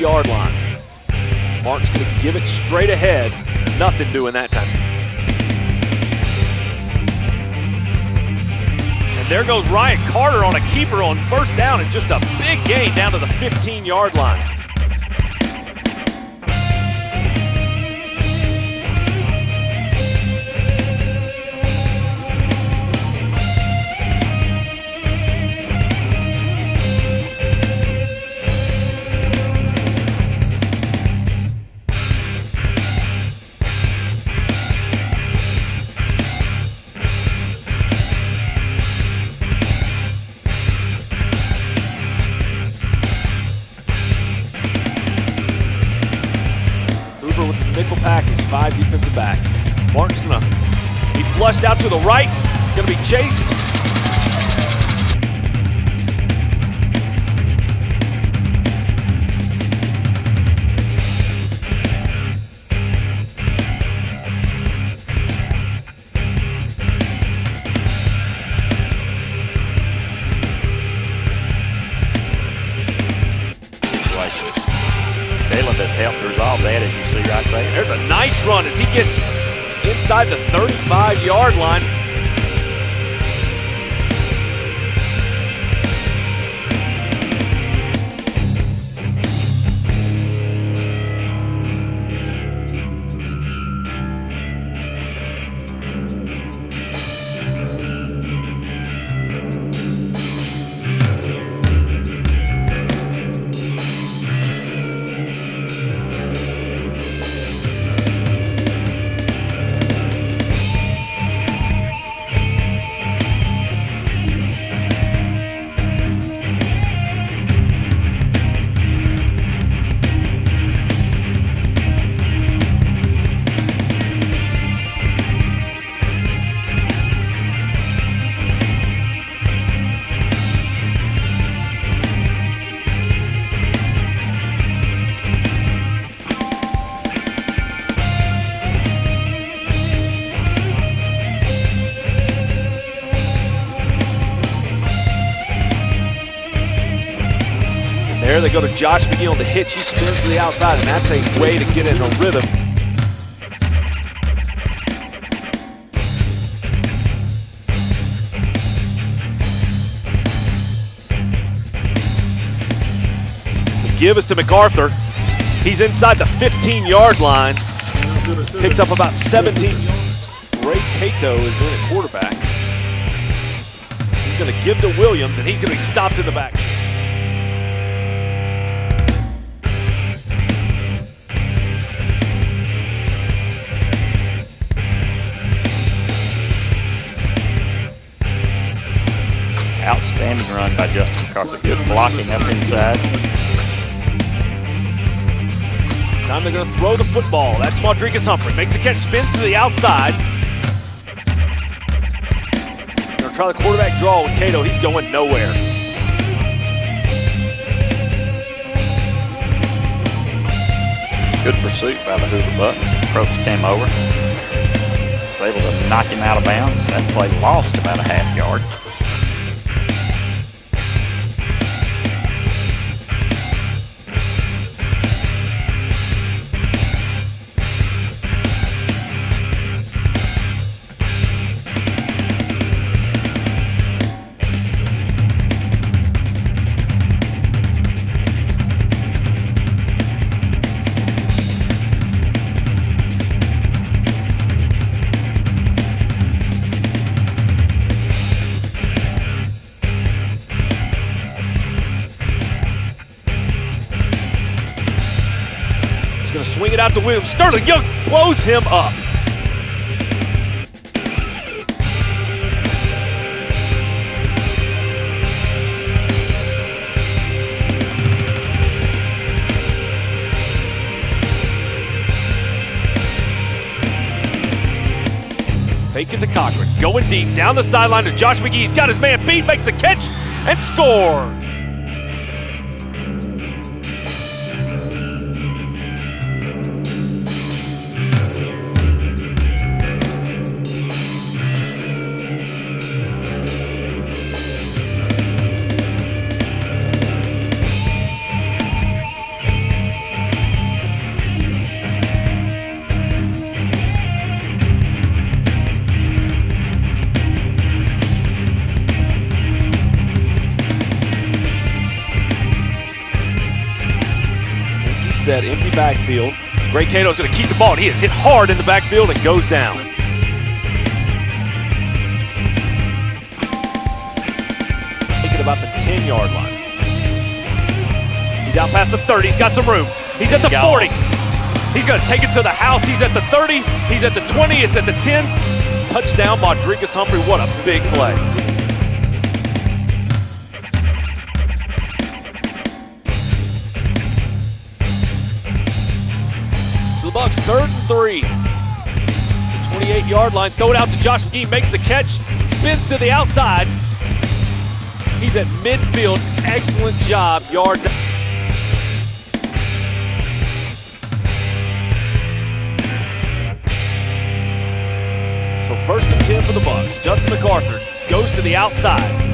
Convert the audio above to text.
50-yard line. Martin's going to give it straight ahead. Nothing doing that time. And there goes Ryan Carter on a keeper on first down, and just a big gain down to the 15-yard line. Hoover with the nickel package, 5 defensive backs. Martin's gonna be flushed out to the right, gonna be chased. Pelham has helped resolve that, as you see right there. There's a nice run as he gets inside the 35-yard line. There they go to Josh McGee on the hitch. He spins to the outside, and that's a way to get in a rhythm. The give is to MacArthur. He's inside the 15-yard line. Picks up about 17. Ray Cato is in at quarterback. He's going to give to Williams, and he's going to be stopped in the back. Outstanding run by Justin MacArthur. Good blocking up inside. Time they're going to throw the football. That's Rodriguez Humphrey. Makes the catch, spins to the outside. Going to try the quarterback draw with Cato. He's going nowhere. Good pursuit by the Hoover Bucks. Approach came over. Was able to knock him out of bounds. That play lost about a half yard. Going to swing it out to Williams. Sterling Young blows him up. Fake it to Cochran. Going deep down the sideline to Josh McGee. He's got his man beat, makes the catch, and scores. set, empty backfield. Ray Cato's going to keep the ball, and he is hit hard in the backfield and goes down. Thinking about the 10-yard line. He's out past the 30. He's got some room. He's at the 40. He's going to take it to the house. He's at the 30. He's at the 20. It's at the 10. Touchdown, Modrikas Humphrey. What a big play. So the Bucks 3rd and 3. The 28-yard line. Throw it out to Josh McGee. Makes the catch. Spins to the outside. He's at midfield. Excellent job. Yards. So 1st and 10 for the Bucks. Justin MacArthur goes to the outside.